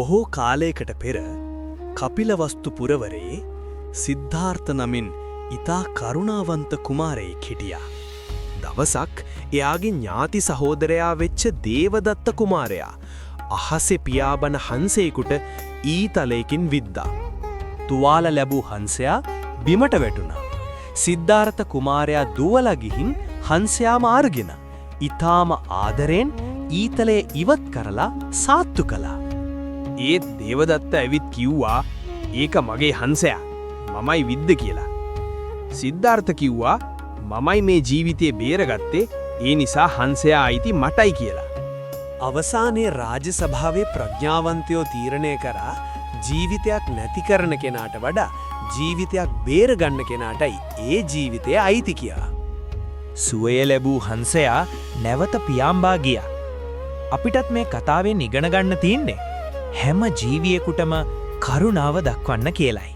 බොහෝ කාලයකට පෙර කපිලවස්තු පුරවරේ සිද්ධාර්ථ නමින් ඊතා කරුණාවන්ත කුමාරයෙක් හිටියා. දවසක් එයාගේ ඥාති සහෝදරයා වෙච්ච දේවදත්ත කුමාරයා අහසේ පියාඹන හංසයෙකුට ඊතලයකින් විද්දා. තුවාල ලැබූ හංසයා බිමට වැටුණා. සිද්ධාර්ථ කුමාරයා දුවලා ගිහින් හංසයාම අරගෙන ඊ타ම ආදරෙන් ඊතලය ඉවත් කරලා සාත්තු කළා. ඒත් දේවදත්ත ඇවිත් කිව්වා ඒක මගේ හංසයා මමයි විද්ද කියලා. සිද්ධාර්ථ කිව්වා මමයි මේ ජීවිතේ බේරගත්තේ ඒ නිසා හංසයා අයිති මටයි කියලා. අවසානයේ රාජ්‍ය සභාවේ ප්‍රඥාවන්තයෝ තීරණය කරා ජීවිතයක් නැති කරන කෙනාට වඩා ජීවිතයක් බේරගන්න කෙනාටයි ඒ ජීවිතය අයිති කියලා. සුවය ලැබූ හංසයා නැවත පියාඹා ගියා. අපිටත් මේ කතාවෙන් ඉගෙන ගන්න තියෙන්නේ හැම ජීවියෙකුටම කරුණාව දක්වන්න කියලයි.